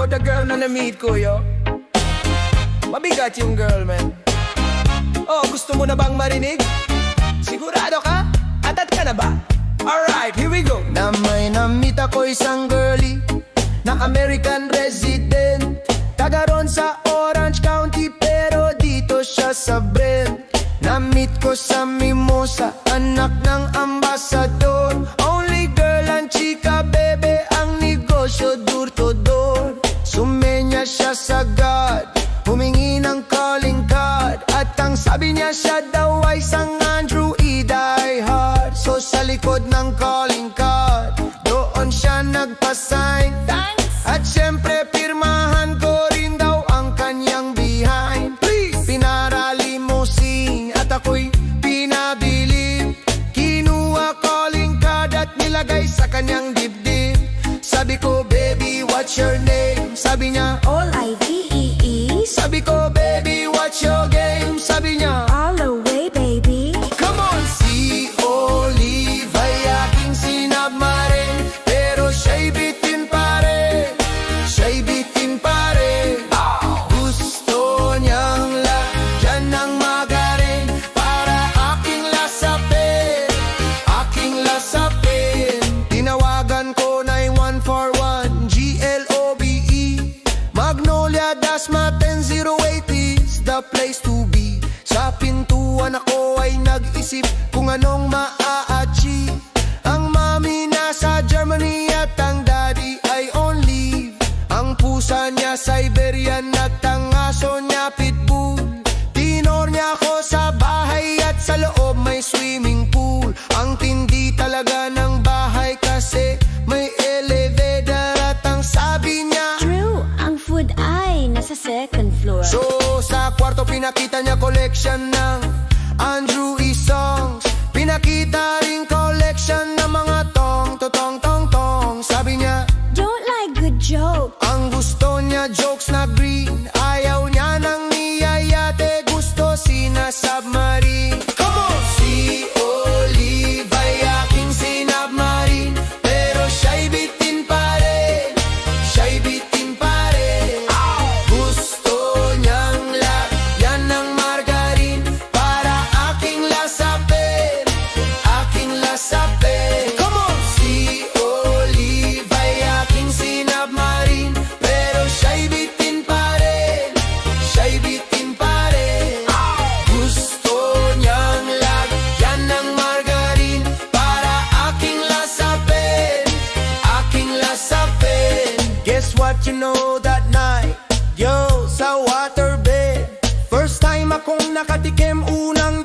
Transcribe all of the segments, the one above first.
about the girl na na-meet ko, yo. Mabigat yung girl, man. Oh, gusto mo na bang marinig? Sigurado ka? Atat ka na ba? Alright, here we go. Na may na-meet ako isang girlie na American resident, taga ron sa Orange County pero dito siya sa Brent. Na-meet ko sa Mimosa, anak ng ambasador. Only girl ang chika, bebe, ang negosyo door to door. Sumenya siya sa God, humingi ng calling card, at ang sabi niya siya daw ay Sang Andrew E. Die Hard. So sa likod ng calling card, doon siya nagpa-sign. At syempre pirmahan ko rin daw ang kanyang behind. Please! Pinara limousine at ako'y pinabilib. Kinuha calling card at nilagay sa kanyang dibdib. Sabi ko, baby, what's your name? Sabi niya, All I-V-E-E. sabi ko, baby, what's your game? Sabi niya, All the way, baby. come on! Si Olive ay aking sinabmarin, pero siya'y bitin pare. Siya'y bitin pare. Gusto niyang lagyan ng magarin para aking lasapin, aking lasapin. Tinawagan ko 9141 GLOBE, Magnolia Dasma 10080 is the place to be. Sa pintuan ako ay nag-isip kung anong maa-achieve. Ang mami nasa Germany at ang daddy ay on leave. Ang pusa niya Siberian at ang aso niya pitbull. Tinor niya ako sa bahay at sa loob may swimming pool. Ang tindi talaga ng bahay kasi may elevator, at ang sabi niya, True, ang food ay nasa second floor. so sa kwarto pinakita niya collection ng Andrew E. songs. Pinakita ring collection ng mga tong. Sabi niya, Don't like good joke. ang gusto niya jokes na green. Ayaw niya ng niyayate, gusto sinasubmarine. Come on! Si Olive ay aking sinubmarine, pero siya'y bitin pa rin. Siya'y bitin pa rin. Gusto niyang lagyan ng margarine para aking lasapin, aking lasapin. Come on! Si Olive ay aking sinubmarine, pero siya'y bitin pa rin. Siya'y bitin pa rin. Gusto niyang lagyan ng margarine para aking lasapin, aking lasapin. Guess what you know that night? Yo, sa waterbed, first time akong nakatikim, unang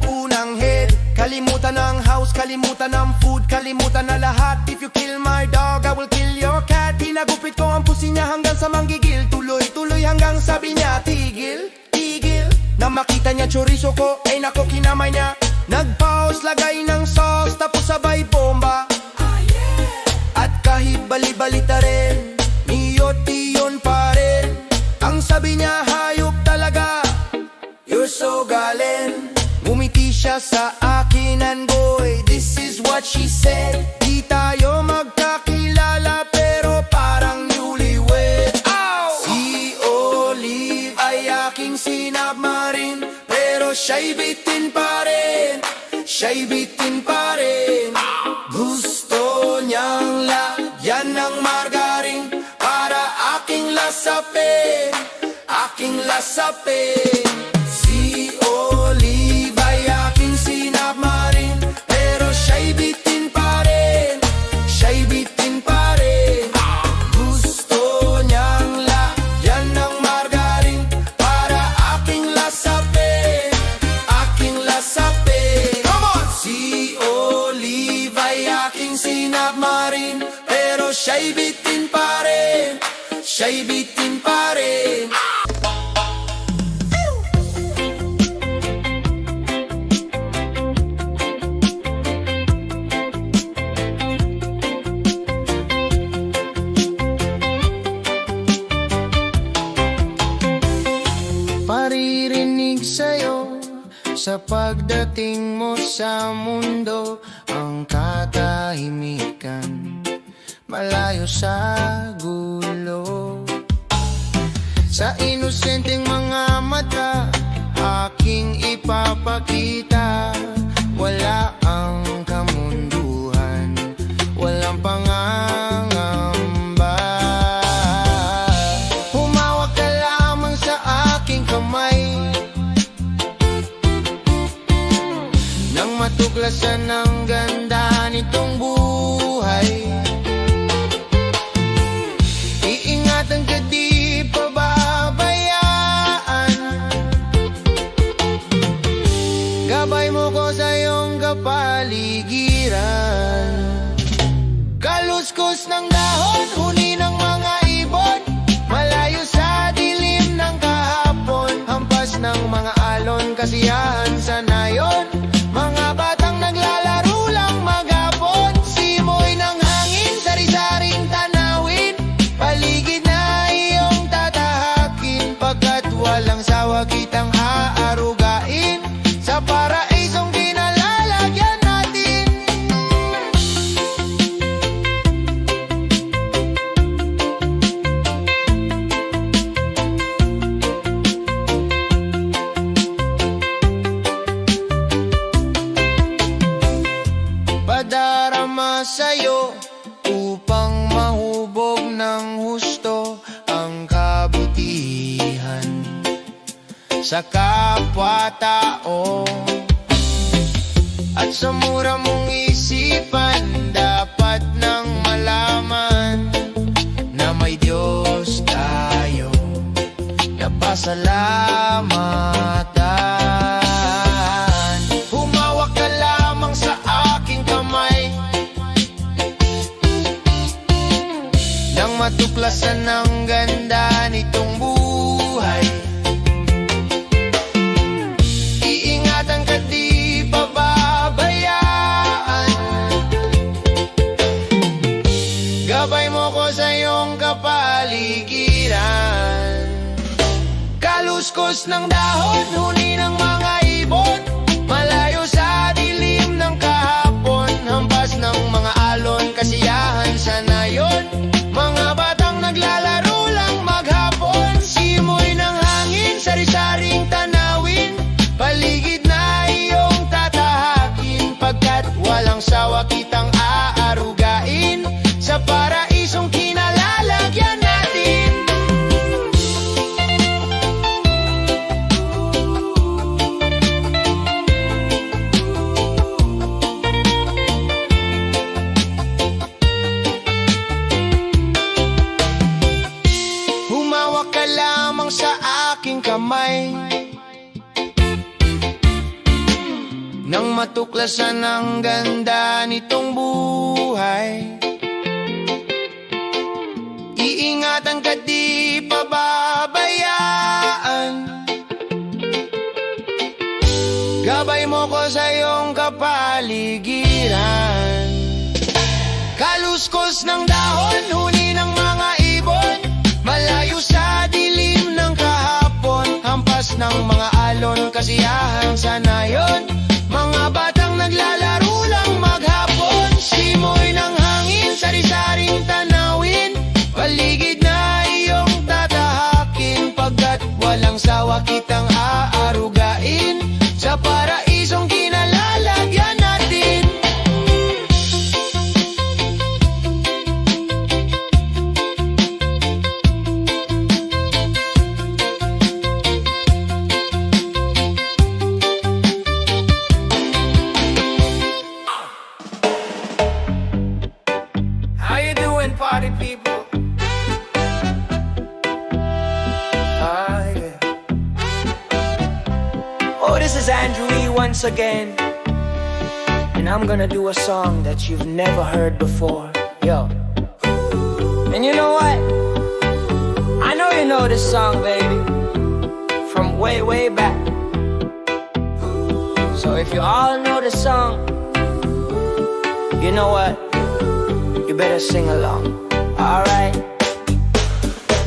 unang head. Kalimutan ng house, kalimutan ng food, kalimutan na lahat. If you kill my dog, I will kill your cat. Hinagupit ko ang pusi niya hanggang sa manggigil. Tuloy-tuloy hanggang sabi niya, tigil, tigil. Na makita niya chorizo ko, ay nako kinamay niya. Nag-pause, lagay ng sauce, tapos sabay bomba. At kahit bali-balita rin, niyo't-iyon pa rin. Ang sabi niya, hayop talaga, you're so galin. Ngumiti siya sa akin and boy, this is what she said. Di tayo magkakilala pero parang newlywed. Si Olive ay aking sinubmarine, pero siya'y bitin pa rin. Siya'y bitin pa rin. Gusto niyang lagyan ng margarine para aking lasapin, aking lasapin. Si Olive ay aking sinubmarine, pero siya'y bitin pa rin. Siya'y bitin pa rin. Gusto niyang lagyan ng margarine para aking lasapin, aking lasapin. Come on! Si Olive ay aking sinubmarine, pero siya'y bitin pa rin. Siya'y bitin pa rin. Maririnig sa'yo sa pagdating mo sa mundo, ang katahimikan malayo sa gulo. Sa inosenteng mga mata aking ipapakita, wala ang kamunduhan, walang pangangamba. Humawak ka lamang sa aking kamay, nang matuklasan ng ganda nitong buhay. Iingatan ka, di pababayaan, gabay mo ko sa iyong kapaligiran. Kaluskos ng dahon, huni ng mga ibon, malayo sa dilim ng kahapon, hampas ng mga alon, kasiyahan sa nayon. Mga batang naglalaro lang maghapon, simoy ng hangin, sari-saring tanawin, paligid na iyong tatahakin, pagkat walang sawa kitang aarugain, sa paraisong kinalalagyan natin. Padarama sa'yo upang mahubog ng husto ang kabutihan sa kapwa-tao. At sa mura mong isipan, dapat nang malaman na may Diyos tayo na pasalamatan. Humawak ka lamang sa aking kamay, nang matuklasan ng ganda nitong buhay. Iingatan ka, di pababayaan, gabay mo ko sa iyong kapaligiran. Kaluskos ng dahon, huni ng mga ibon, malayo sa dilim ng kahapon, hampas ng mga alon, kasiyahan sa nayon. Mga batang naglalaro lang maghapon, simoy ng hangin, sari-saring tanawin, paligid na iyong tatahakin, pagkat walang sawa kitang aarugain, sa paraisong kinalalagyan natin. Humawak ka lamang sa aking kamay, nang matuklasan ang ganda nitong buhay. Iingatan ka, di pababayaan, gabay mo ko sa iyong kapaligiran. Kaluskos ng dahon, huni ng mga ibon, malayo sa dilim ng kahapon, hampas ng mga alon, kasiyahan sa nayon. Mga batang naglalaro lang maghapon, simoy ng hangin, sari-saring tanawin, paligid na iyong tatahakin, pagkat walang sawa kitang aarugain, sa paraisong kinalalagyan natin. How you doing, party people? Yeah. Oh, this is Andrew E. once again, and I'm gonna do a song that you've never heard before. Yo. And you know what? I know you know this song, baby, from way, way back. So if you all know this song, you know what? You better sing along. Alright.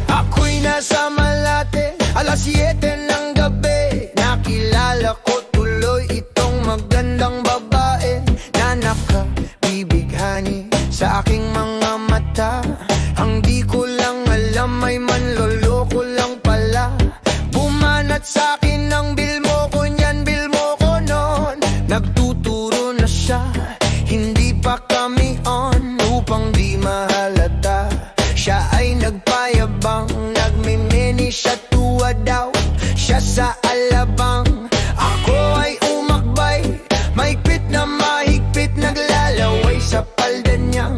Ako'y nasa Malate, alas 7 ng gabi, nakilala ko tuloy itong magandang babae na nakabibighani sa aking mga mata. Ang di ko lang alam ay manloloko lang pala siya sa alabang. Ako ay umakbay, mahigpit na mahigpit, naglalaway sa palda niyang.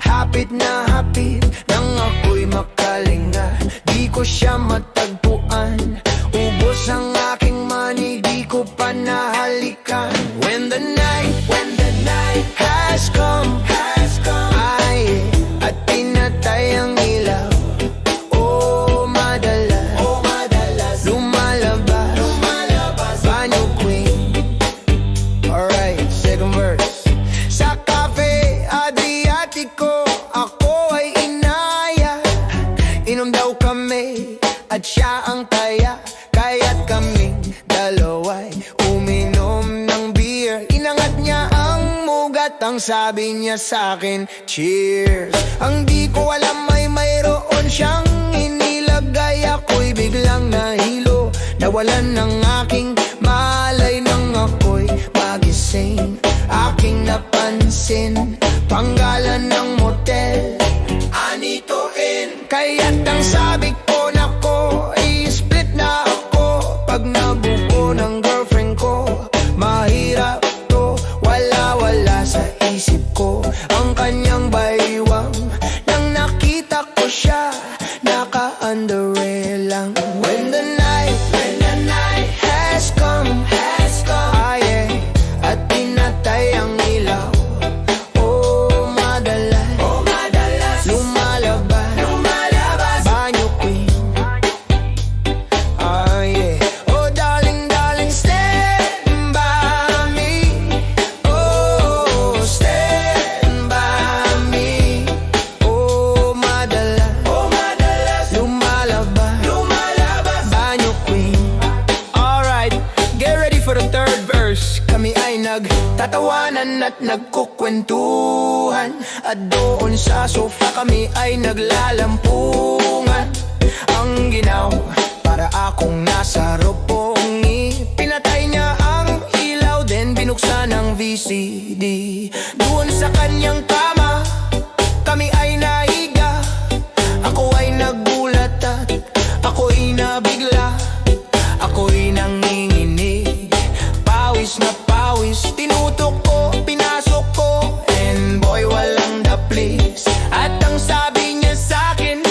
Hapit na hapit, nang ako'y makalinga. Di ko siya matagpuan, ubos ang aking money, di ko pa nahalikan. When the night has come, ay, at pinatay ang ilaw. Oh, madalas lumalabas banyo queen. Alright, second verse. Sa cafe Adriatico, ako ay inaya. Inom daw kami at siya ang taya, kaya't kaming dalawa'y uminom ng beer. Inangat niya ang mugat, ang sabi niya sa'kin, cheers. Ang di ko alam ay mayroon siyang inilagay. Ako'y biglang nahilo, nawalan ng aking malay. Nang ako'y magising, aking napansin, panggalan ng motel, Anito Inn. Kaya't ang sabi ko, nako, i-split na ako. Pag nabuko ng girlfriend ko, mahirap to, wala sa isip ko ang kanyang baywang. Nang nakita ko siya, naka-underwear lang. When the night has come, ay, at pinatay ang ilaw. Oh, madalas lumalabas banyo queen. Ay, oh, darling, stand by me. Oh, stand by me. Oh, madalas lumalabas banyo queen. Alright, get ready for the third verse. Kami ay nagtatawanan at nagkukwentuhan, at doon sa sofa kami ay naglalampungan. Ang ginaw, para akong nasa ropongi. Pinatay niya ang ilaw, then binuksan ang VCD. Doon sa kanyang kama, kami ay nahiga. Ako ay nagulat at ako'y nabigla. Ako'y nanginginig, pawis na pawis, tinutok ko, pinasok ko, and boy, walang daplis. At ang sabi niya sa'kin,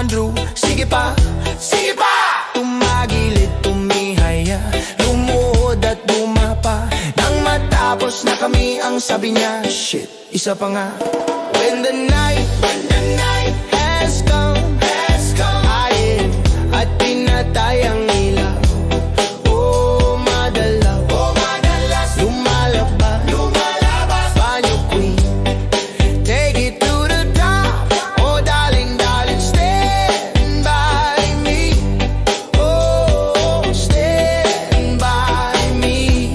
Andrew, sige pa, tumagilid, tumihaya, lumuhod at bumapa. Nang matapos na kami, ang sabi niya, shit, isa pa nga. When the night has come, ay, at pinatay ang ilaw. Oh, madalas lumalabas banyo queen. Take it to the top. Oh, darling, stand by me. Oh, stand by me.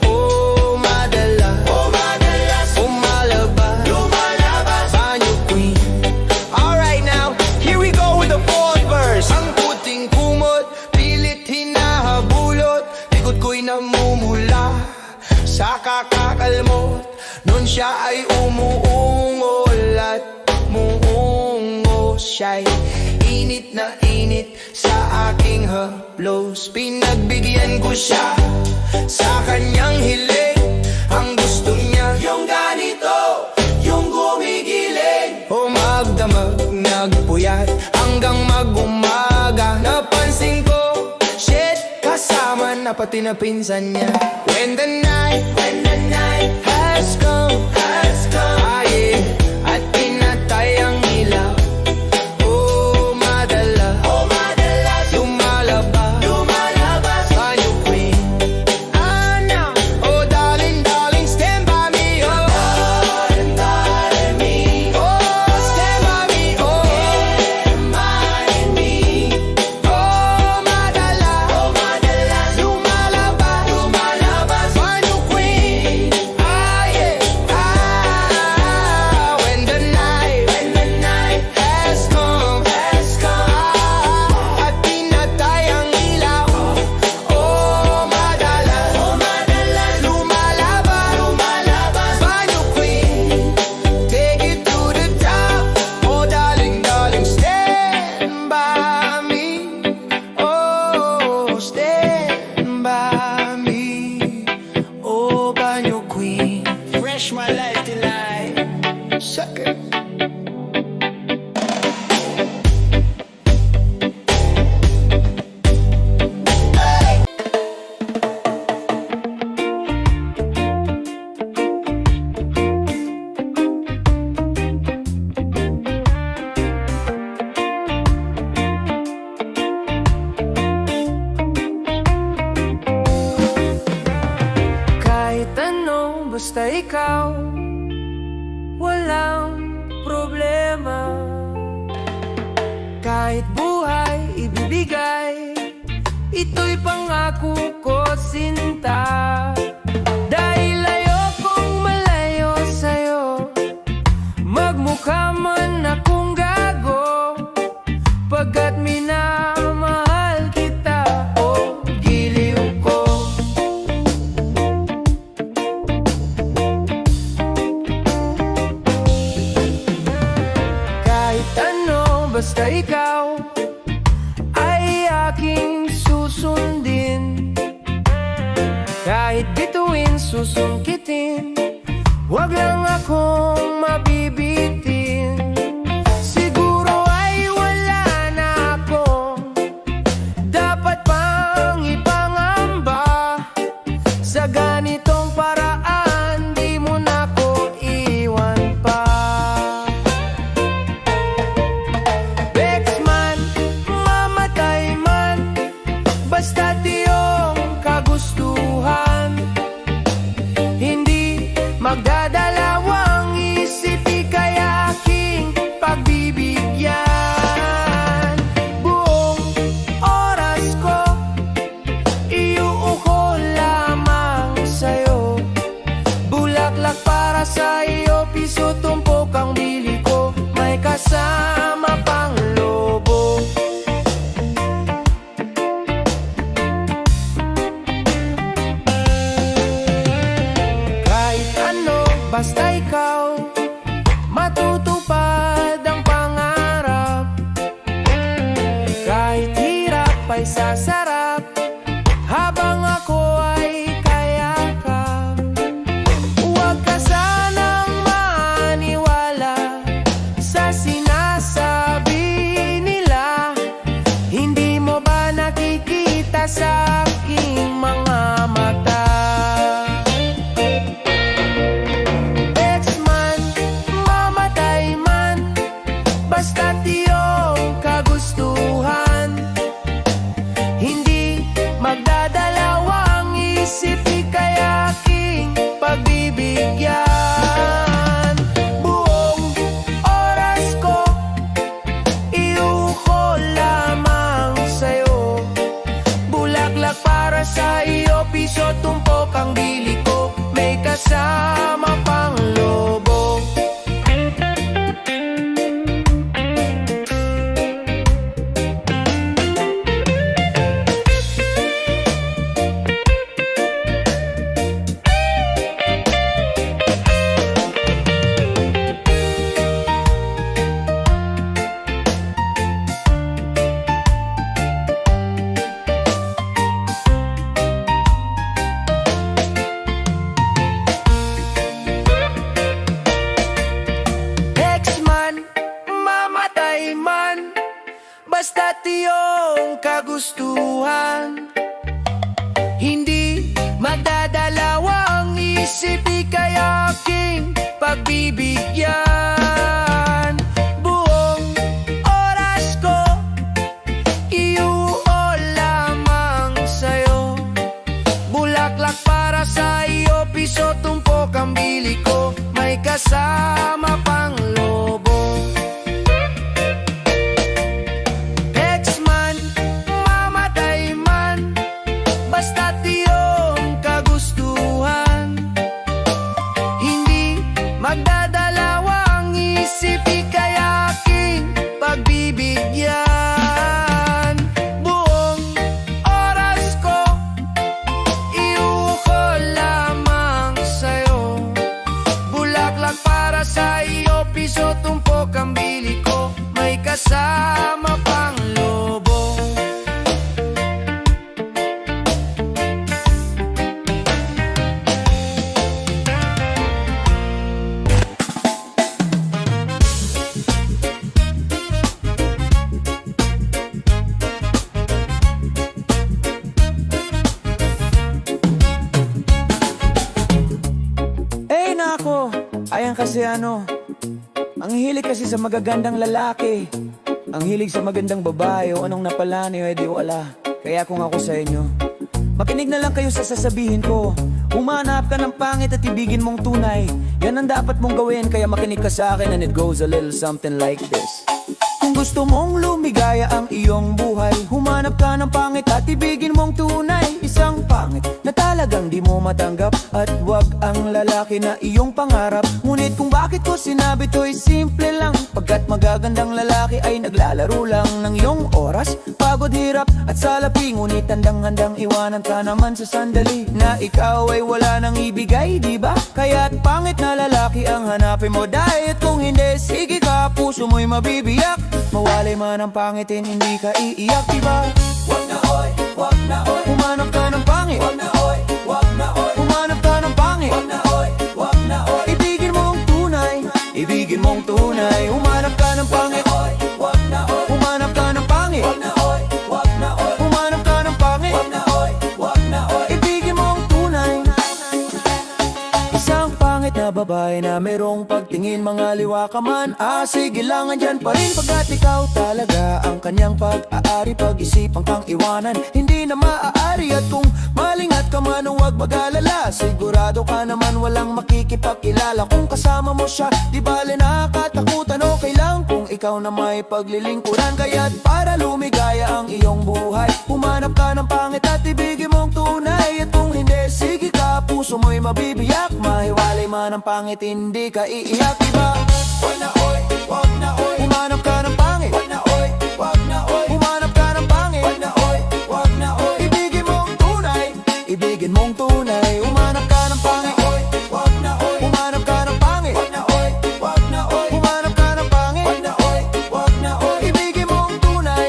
Oh, madalas lumalabas banyo queen. Alright, now here we go with the fourth verse. Ang puting kumot, pilit hinahabulot, likod ko'y namumula sa kakakalmot. Nun siya ay umuungol at muungo. Siya'y init na init sa aking haplos. Pinagbigyan ko siya sa kanyang hiling. Ang gusto niya yung ganito, yung gumigiling. O magdamag, nagpuyat hanggang mag-umaga. Napansin ko, shit, kasama na pati na pinsan niya. When the night has come, ay, at pinatay ang ilaw. Oh, madalas lumalabas banyo queen. Now, oh, darling, stand by me. Oh, stand by me. Oh, stand by me. Oh, madalas lumalabas banyo queen. Ah, yeah. ikaw, walang problema. Kahit buhay ibibigay, ito'y pangako ko, sinta. Dahil ayokong malayo sa'yo, magmukha man akong gago, pagkat minamahal kita, oh giliw ko. Kahit ano, basta ikaw ay aking susundin. Kahit bituin, susungkitin, wag lang akong mabibitin. Siguro ay wala na akong dapat pang ipangamba. Sa ganitong paraan, di mo na ko iwan pa. Bex man, mamatay man, basta't iyong kagustuhan. Hindi magdadalawang isip, ika'y aking pagbibigyan. Buong oras ko, iuuko lamang sa'yo. Bulaklak para sa iyo, piso tumpok ang bili ko, may kasama pang lobo. Kahit ano, basta ikaw, matutupad ang pangarap. Kahit hirap ay sasarap, habang ako ay kayakap. Huwag ka sanang maniwala sa sinasabi nila. Hindi mo ba nakikita sa aking mga mata? Ex man, mamatay man, basta't iyong kagustuhan. Hindi magdadalawang isip, ika'y aking pagbibigyan. Buong oras ko, iuko lamang sa'yo. Bulaklak para sa iyo, piso tumpok ang bili ko, may kasama pang lobo. Ex man, mamatay man, basta't iyong kagustuhan. Hindi magdadalawang isip, ika'y aking pagbibigyan. Buong oras ko, iuo lamang sa'yo. Bulaklak para sa iyo, piso tumpok ang bili ko, may kasama pang lobo. Ex man, mamatay man, basta't iyong kagustuhan. Hindi magdadalawang isip, ika'y aking pagbibigyan. Buong oras ko, iuko lamang sa'yo. Bulaklak para sa iyo, piso tumpok ang bili ko, may kasama pang lobo. Eh nako, ayan kasi ano, ang hilig kasi sa magagandang lalaki, ang hilig sa magandang babae, o anong napala niyo, edi wala. Kaya kung ako sa inyo, makinig na lang kayo sa sasabihin ko. Humanap ka ng pangit at ibigin mong tunay. Yan ang dapat mong gawin, kaya makinig ka sa akin. And it goes a little something like this. Kung gusto mong lumigaya ang iyong buhay, humanap ka ng pangit at ibigin mong tunay. Isang pangit na talagang di mo matanggap, at wag ang lalaki na iyong pangarap. Ngunit kung bakit ko sinabi to'y simple lang, pagkat magagandang lalaki ay naglalaro lang ng iyong oras, pagod, hirap at salapi. Ngunit handang-handang iwanan ka naman sa sandali na ikaw ay wala nang ibigay, diba? Kaya't pangit na lalaki ang hanapin mo, dahil kung hindi, sige ka, puso mo'y mabibiyak. Mawalay man ang pangitin, hindi ka iiyak, diba? Wag na oy, wag na oy, humanap ka ng pangit. Wag na oy, wag na oy, humanap ka ng pangit. Wag na oy, wag na oy, ibigin mo ang tunay, ibigin mong tunay. Humanap ka ng pangit. Oy, wag na oy, humanap ka ng pangit. Wag na oy, wag na oy, humanap ka ng pangit. Wag na oy, wag na oy, ibigin mo ang tunay. Isang pangit na babae na merong pagtingin, mga liwa ka man, sige lang, andyan pa rin. Pagkat ikaw talaga ang kanyang pag-aari, pag-isipan kang iwanan, hindi na maaari. At kung malingat ka man, huwag mag-alala, sigurado ka naman walang makikipagkilala. Kung kasama mo siya, di bale nakakatakutan, okay lang kung ikaw na may paglilingkuran. Kaya't para lumigaya ang iyong buhay, humanap ka ng pangit at ibigin mong tunay. At kung hindi, sige ka, puso mo'y mabibiyak. Mahiwalay man ang pangit, hindi ka iiyak, diba? Wag na oy, wag na oy, humanap ka ng pangit. Wag na oy, wag na oy, humanap ka ng pangit. Wag na oy, wag na oy, ibigin mong tunay, ibigin mong tunay. Humanap ka ng pangit. Oy, wag na oy, humanap ka ng pangit. Wag na oy, wag na oy, humanap ka ng pangit. Wag na oy, wag na oy, ibigin mong tunay.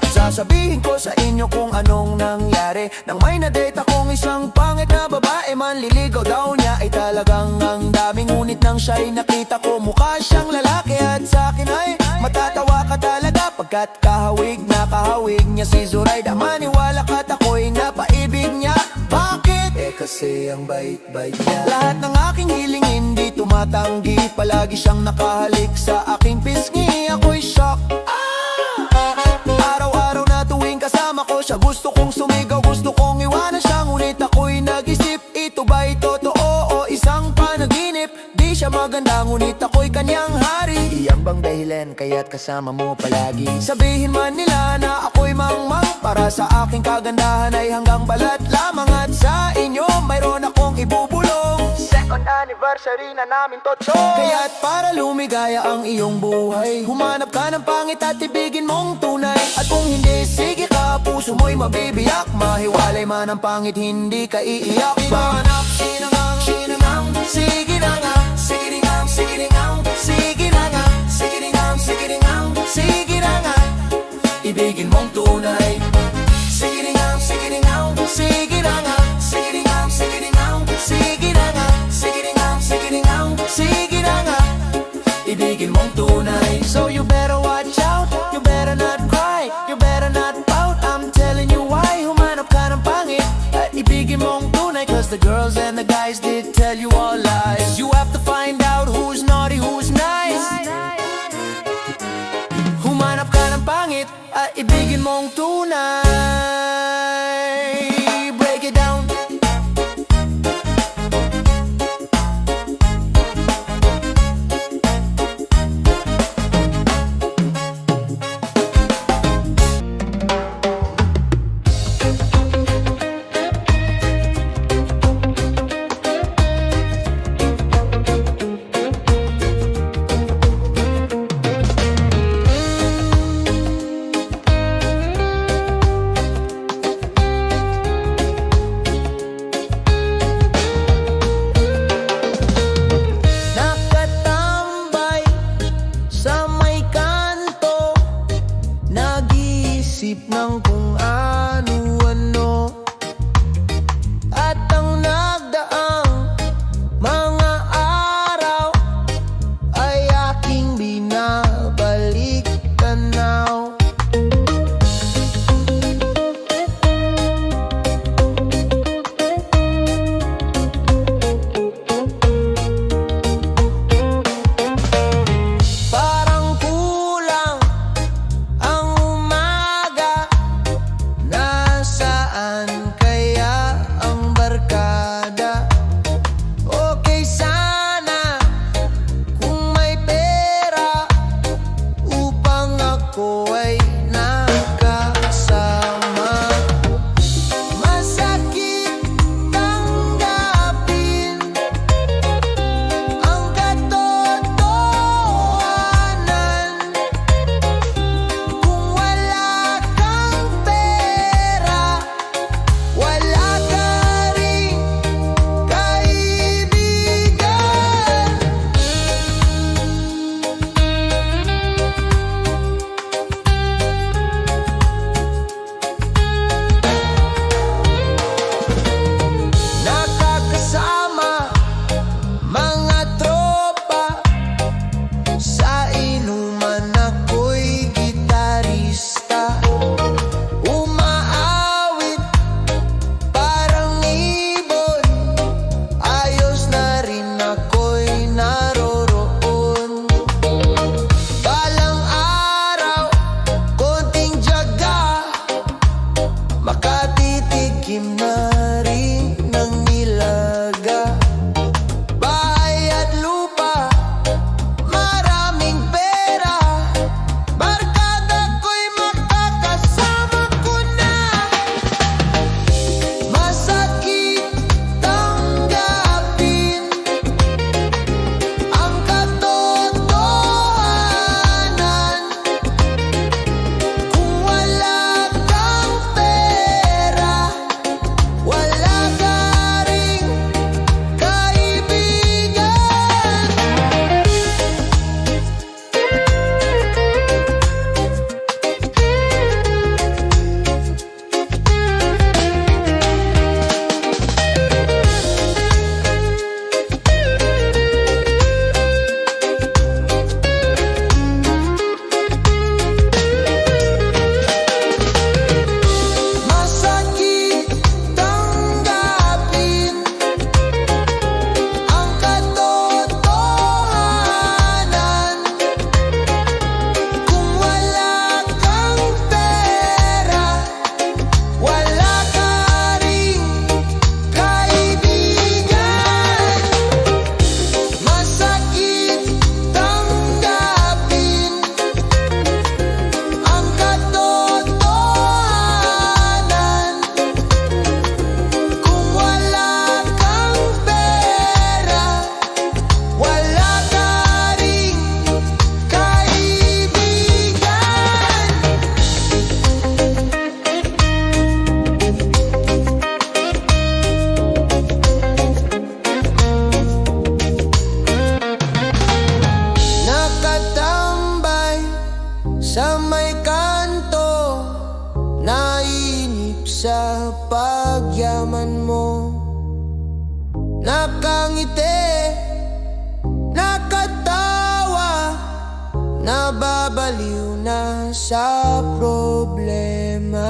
Sasabihin ko sa inyo kung anong nangyari nang may na-date akong isang pangit na babae. Manliligaw daw niya ay talagang ang dami, ngunit nang siya'y nakita ko, mukha siyang lalaki. At sa akin ay matatawa ka talaga, pagkat kahawig na kahawig niya si Zoraida. Maniwala ka't ako'y napaibig niya. Bakit? Kasi ang bait-bait niya. Lahat ng aking hiling hindi tumatanggi, palagi siyang nakahalik sa aking pisngi. Ako'y shock. Araw-araw na tuwing kasama ko siya, gusto kong sumigaw, gusto kong iwanan siya. Ngunit ako'y nag-isip, ito ba'y totoo o isang panaginip? Di siya maganda, ngunit ako'y kanyang hari. Iyan bang dahilan kaya't kasama mo palagi? Sabihin man nila na ako'y mangmang, para sa aking kagandahan ay hanggang balat lamang. At sa inyo mayroon akong ibubulong, second anniversary na namin totoo. Kaya't para lumigaya ang iyong buhay, humanap ka ng pangit at ibigin mong tunay. At kung hindi, sige ka, puso mo'y mabibiyak. Mahiwalay man ang pangit, hindi ka iiyak. Hanap, sinangang, sinangang, sige na nga, sige na nga, sige na nga, sige na nga, sige na nga, sige na nga, sige na nga, ibigin mong tunay. Sige na nga, sige na nga, sige na nga, sige na nga, sige na nga, sige na nga, sige na nga, sige na nga, sige na nga, ibigin mong tunay. So you better watch out, you better not cry, you better not pout. I'm telling you why, humanap ka ng pangit at ibigin mong tunay. Cause the girls and the guys did tell you all lies. You have to find out who's naughty, who's nice. Humanap ka ng pangit at ibigin mong tunay. Break it down. Nakatambay sa may kanto, nag-iisip ng kung ano-ano. At ang nagdaang mga araw ay aking binabalik tanaw. Parang kulang ang umaga ako ay nakasama. Masakit tanggapin ang katotohanan. Kung wala kang pera, wala ka ring kaibigan. Nakakasama mga tropa, sa inuman ako'y gitarista. Umaawit parang ibon, ayos na rin ako'y naroroon. Balang araw, konting tiyaga, makatitikim na rin ng nilaga. Bahay at lupa, maraming pera, barkada ko'y makakasama ko na. Masakit tanggapin ang katotohanan. Kung wala kang pera, wala ka ring kaibigan. Masakit tanggapin ang katotohanan. Kung wala kang pera, wala ka ring kaibigan. Masakit tanggapin ang katotohanan. Kung wala kang pera, wala ka ring kaibigan. Nakatambay sa may kanto, nainip sa pagyaman mo. Nakangiti, nakatawa, nababaliw na sa problema.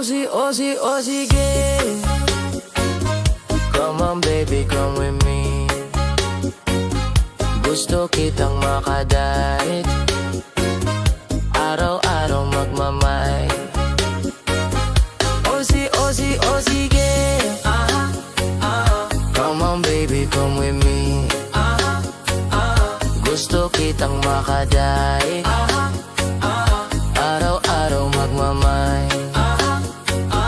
O sige, come on baby, come with me. Gusto kitang makadait, araw-araw magmamay. O sige, come on baby, come with me. Gusto kitang makadait, araw-araw magmamay.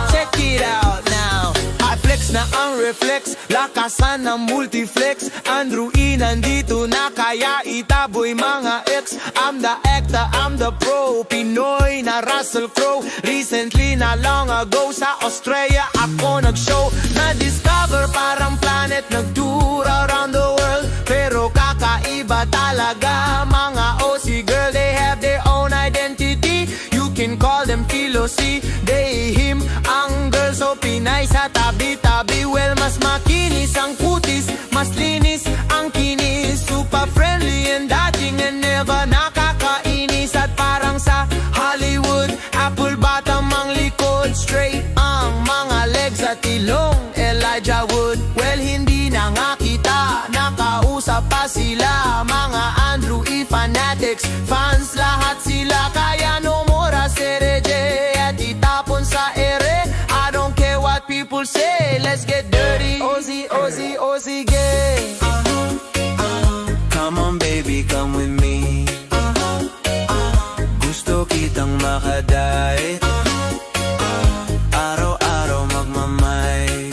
Check it out now. I flex na ang reflex, lakasan ng multiflex. Andrew E nandito na kaya itaboy mga ex. I'm the actor, I'm the pro, Pinoy na Russell Crowe. Recently na long ago sa Australia ako nag-show. Na-discover parang planet, nag-tour around the world. Pero kakaiba talaga mga OC girl, they have their own identity. You can call them Philosi, they, him, ang girl. So Pinay sa tabi-tabi, well mas makinis ang kutis, mas linis ang kinis. Super friendly and dashing and never nakakainis. At parang sa Hollywood, apple bottom ang likod, straight ang mga legs at ilong Elijah Wood. Well hindi na nga kita, nakausap pa sila mga Andrew E fanatic. flex Fans lahat sila kaya no more sereje At itapon sa ere I don't care what people say Let's get dirty Ozzy, Ozzy, Ozzy, gay Come on baby, come with me Gusto kitang makadait Araw-araw magmamay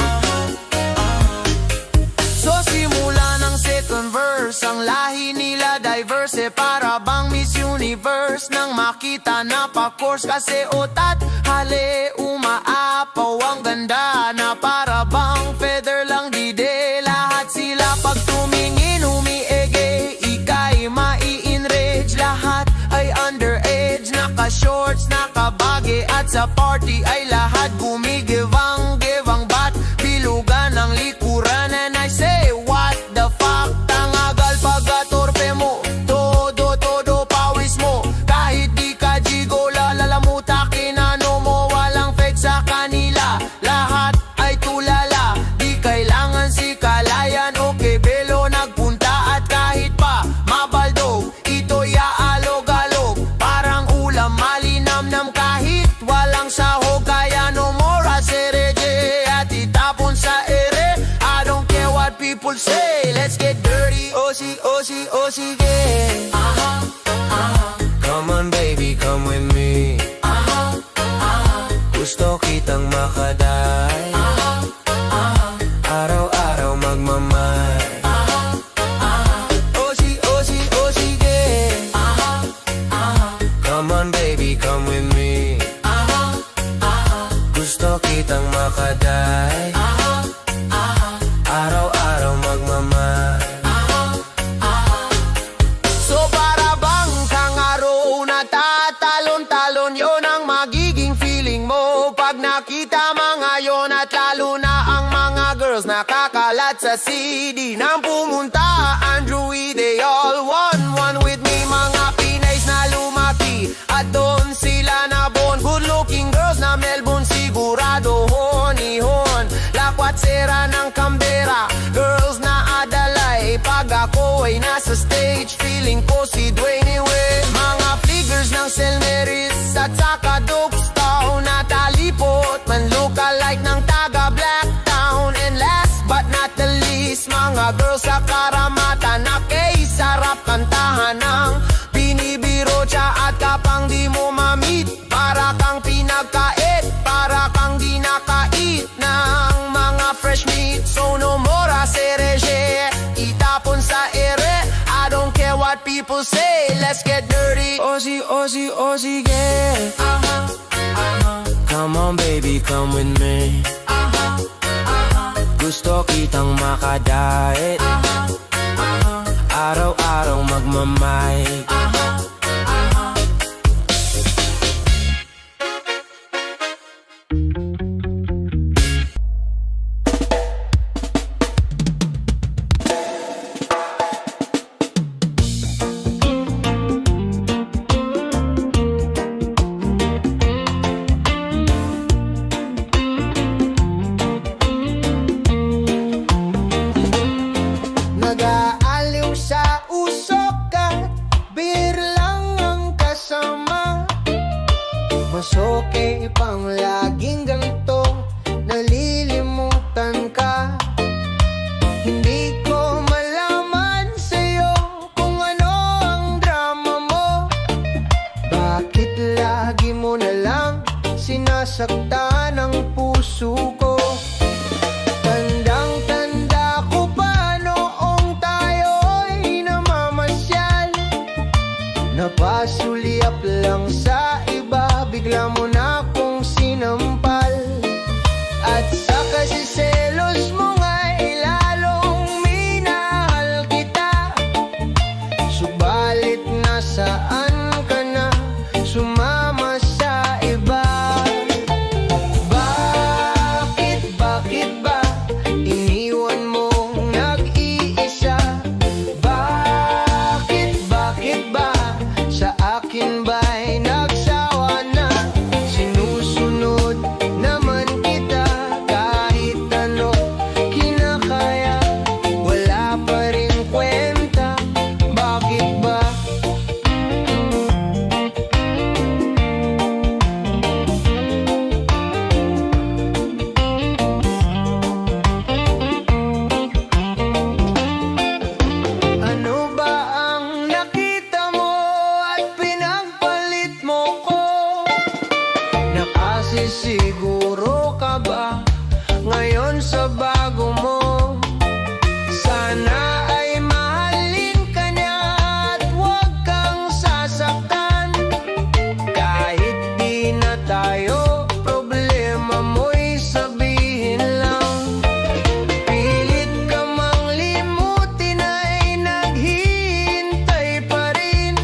So simula ng second verse Ang lahi nila diverse Para bang Miss Universe Nang makita na pa-course Kasi otat hali umaapaw Ang ganda na para bang feather lang dide Lahat sila pag tumingin umiege Ika'y mai-enrage Lahat ay underage Naka-shorts, naka-baggy At sa party ay lahat gumigivang-givang Ba't bilugan ang likuran And I say what the fuck Tangagal pag-atorpe mo Todo pawis mo Kahit di ka jigo Lalalamuta kinano mo Walang fake sa kanila Lahat ay tulala Di kailangan si kalayan Okay belo nagpunta At kahit pa mabaldo Ito'y aalog-alog Parang ulam malinamnam Kahit walang sahog Kaya no more sereje At itapon sa ere I don't care what people say Let's get dirty Ozzy, Ozzy, Ozzy, yeah Come on baby, come with me Gusto kitang makaday Araw-araw magmamay Ozzy, Ozzy, Ozzy, yeah Come on baby, come with me Gusto kitang makaday Araw-araw magmamay So para bang kangaro Natatalon-talon Yon ang magiging feeling mo Pag nakita mga yon At lalo na ang mga girls Nakakalat sa CD Nang pumunta Andrew E. They all want one with me Mga Pinays na lumaki At doon sila nabon Good looking girls na Melbourne Sigurado hon-ihon Lakwat sera ng kambera Girls na adalay Pag ako ay nasa stage Feeling ko si Dwayne Wade Mga figures ng Selmeris At saka Dogstown Natalipot Man lookalike ng taga Blacktown And last but not the least Mga girls sa Karamata Na kay sarap kantahan ng binibiro Tsa at kapang di mo mamit Para kang pinagkait Para kang di nakait ng mga fresh meat So no more sereje Itapon sa ere I don't care what people say Let's get dirty Ozzy, Ozzy, Ozzy, yeah Come on baby, come with me Gusto kitang makadait Araw-araw magmamay Nag-aaliw sa usok ka Beer lang ang kasama Mas okay pang laging ganito Nalilimutan ka Hindi ko malaman sa'yo Kung ano ang drama mo Bakit lagi mo na lang Sinasaktan ang puso ko Tandang-tanda ko pa noong tayo'y namamasyal Napasuliap lang sa iba Bigla mo na akong sinampal At sa kasiselos mo nga'y lalong minahal kita Subalit nasaan ka na Sumama sa iba Bakit ba iniwan mong nag-iisa? Bakit ba sa akin ba'y nagsawa na? Sinusunod naman kita kahit Nasisiguro ka ba ngayon sa bago mo? Sana ay mahalin ka niya at huwag kang sasaktan. Kahit di na tayo, problema mo'y sabihin lang. Pilit ka mang limutin ay naghihintay pa rin.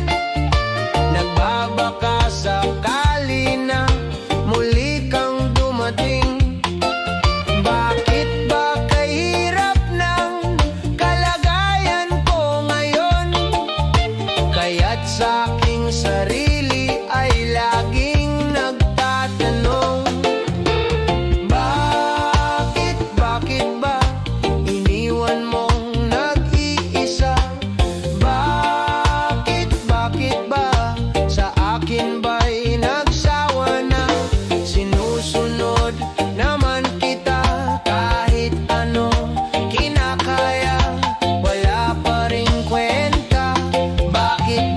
Nagbabaka sakali na muli kang dumating. Bakit ba kahirap ng kalagayan ko ngayon? Kaya't sa aking sarili ay laging nagtatanong, bakit ba iniwan mong nag-iisa? Bakit ba sa akin ba'y nagsawa na? Sinusunod naman kita kahit ano kinakaya, wala pa rin kwenta. Bakit ba?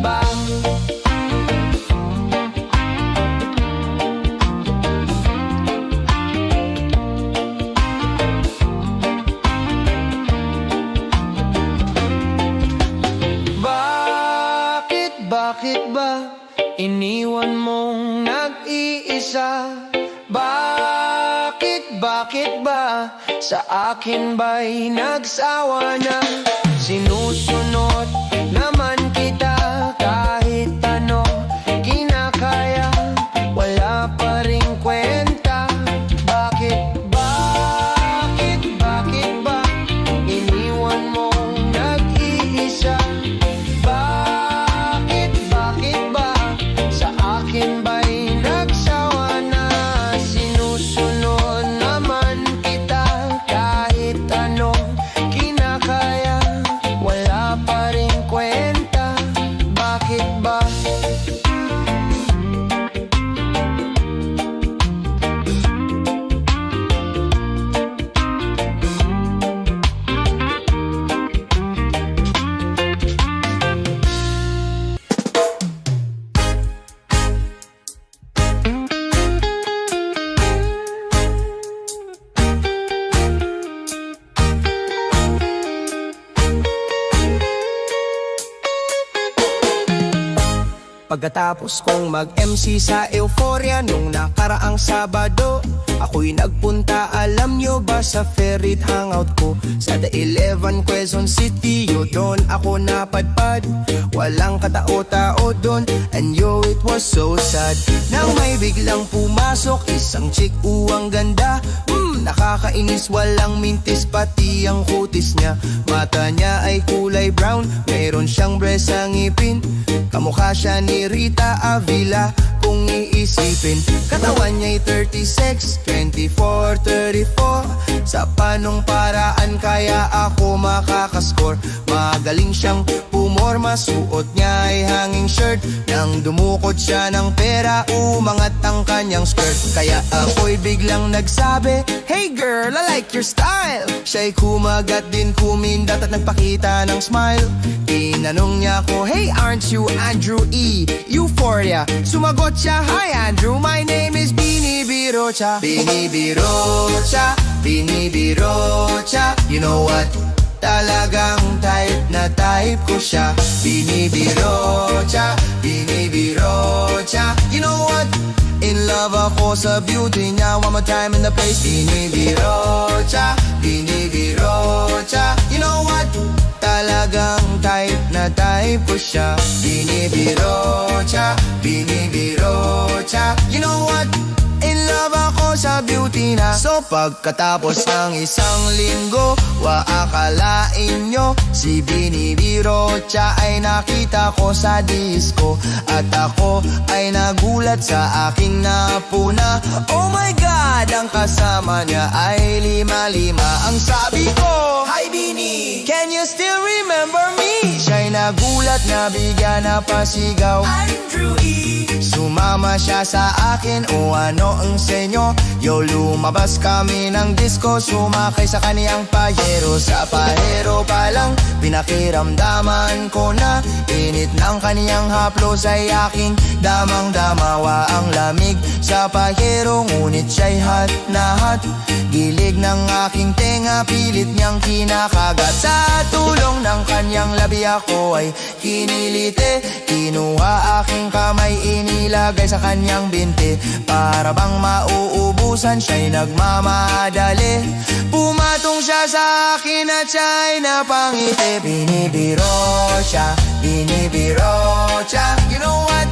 Bakit ba iniwan mong nag-iisa? Bakit ba sa akin ba'y nagsawa na? Sinusunod naman kita kahit ano kinakaya, wala pa rin kwenta. Bakit ba iniwan mong nag-iisa? Bakit ba sa akin ba'y nagsawa na? Sinusunod naman kita kahit ano kinakaya, wala pa rin kwenta. Bakit ba? Pagkatapos kong mag-MC sa Euphoria nung nakaraang Sabado, ako'y nagpunta, alam nyo ba, sa Ferrit hangout ko sa The 11 Quezon City. Yo, doon ako napadpad, walang katao-tao doon, and yo, it was so sad. Nang may biglang pumasok, isang chick, uwang ganda. Nakakainis, walang mintis, pati ang kutis niya. Mata niya ay kulay brown, mayroon siyang breast sa ngipin. Kamukha siya ni Rita Avila kung iisipin. Katawan niya'y 36, 24, 34. Sa panong paraan kaya ako makakaskor? Magaling siyang pumorma, suot niya ay hanging shirt. Nang dumukot siya ng pera, umangat ang kanyang skirt. Kaya ako'y biglang nagsabi, hey girl, I like your style. Siya'y kumagat din, kumindat at nagpakita ng smile. Tinanong niya ako, hey, aren't you Andrew E? Euphoria. Sumagot siya, hi Andrew, my name is Bini Birocha. Bini Birocha, Bini Birocha. You know what? Talagang type na type ko siya. Bini Birocha, Bini Birocha. You know what? In love ako sa beauty niya. One more time in the place. Bini Birocha, Bini Birocha. You know what? Talagang type na type ko siya. Bini Birocha, Bini Birocha. You know what? In love ako sa beauty na. So pagkatapos ng isang linggo, waakalain nyo, si Bini Birocha ay nakita ko sa disco. At ako ay nagulat sa aking napuna. Oh my God, ang kasama niya ay lima-lima. Ang sabi ko, hi Bini, can you still remember me? Siya'y nagulat na bigyan na pasigaw, Andrew E. Sumama siya sa akin o ano ang senyo. Yo, lumabas kami ng disco, sumakay sa kaniyang payero. Sa pahero pa lang, pinakiramdaman ko na init ng kaniyang haplos ay aking damang-damawa ang lamig sa pahero, ngunit siya'y hot na hot. Gilig ng aking tenga, pilit niyang kinakagat. Sa tulong ng kanyang labi ako ay kinilite. Kinuha aking kamay, inilagay sa kanyang binti. Para bang mauubusan, siya'y nagmamadali. Pumatong siya sa akin at siya'y napangiti. Binibiro siya, binibiro siya. You know what?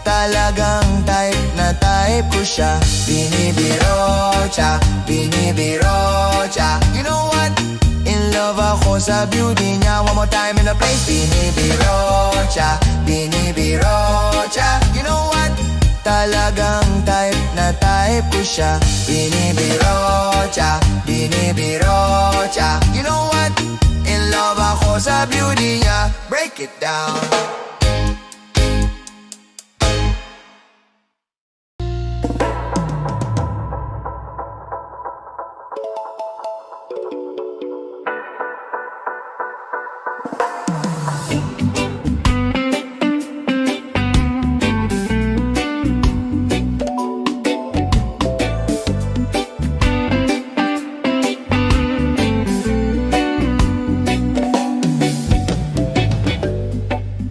Talagang type na type ko siya. Binibiro siya, binibiro siya. You know what? In love ako sa beauty niya. One more time in the place. Binibiro siya, binibiro siya. You know what? Talagang type na type ko siya. Binibiro siya, binibiro siya. You know what? In love ako sa beauty niya. Break it down.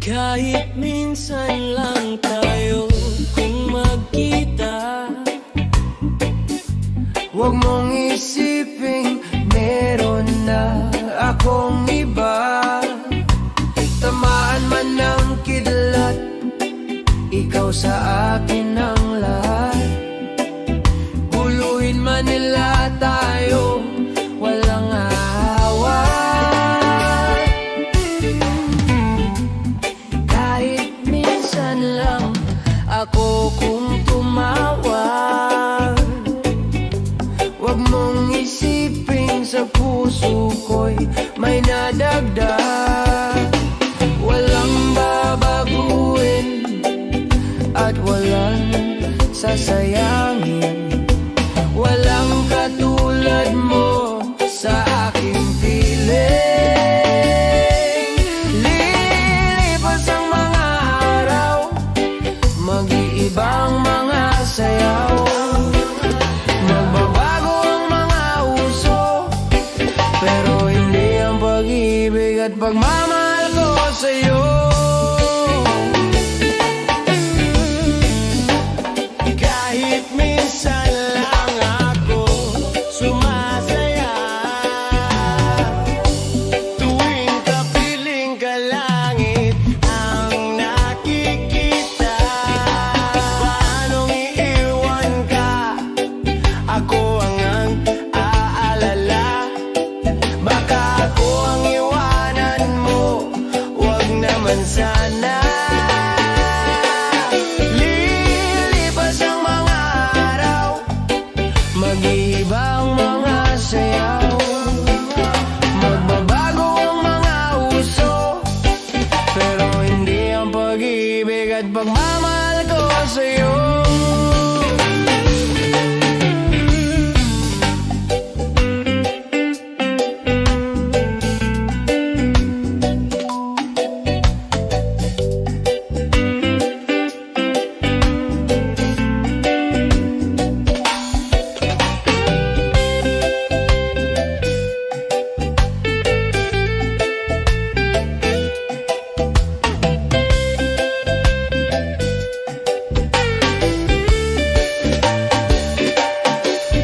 Kahit minsan lang tayo kung magkita, Huwag mong isiping meron na akong iba. Tamaan man ng kidlat, ikaw sa akin ang lahat. Guluhin man nila tayo, walang awa. Kahit minsan lang ako kung tumawag, huwag mong isiping sa puso ko'y may nadagdag. Walang babaguhin at walang sasayangin. Walang katulad mo sa aking piling. Lilipas ang mga araw, mag-iibang mga sayaw. Magbabago ang mga uso, pero hindi ang pag-ibig at pagmamahal ko sa'yo. kahit minsan lang ako sumasaya. Tuwing kapiling ka langit ang nakikita. Paanong iiwan ka? Ako ang aalala. Baka ako ang iwanan mo, wag naman sana. Lilipas ang mga araw, mag-iiba ang mga sayaw. Magbabago ang mga uso, pero hindi ang pag-ibig at pagmamahal ko sa'yo.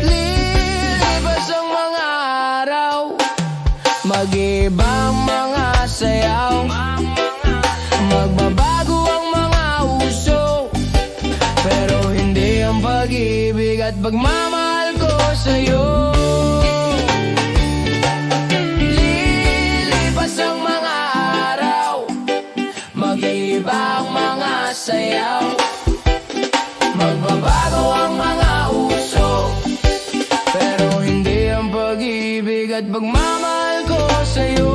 Lilipas ang mga araw, mag-iba ang mga sayaw. Magbabago ang mga uso, pero hindi ang pag-ibig at pagmamahal ko sa'yo. Lilipas ang mga araw, mag-iba ang mga sayaw. Magbabago ang mga uso, pero hindi ang pag-ibig at pagmamahal ko sa'yo.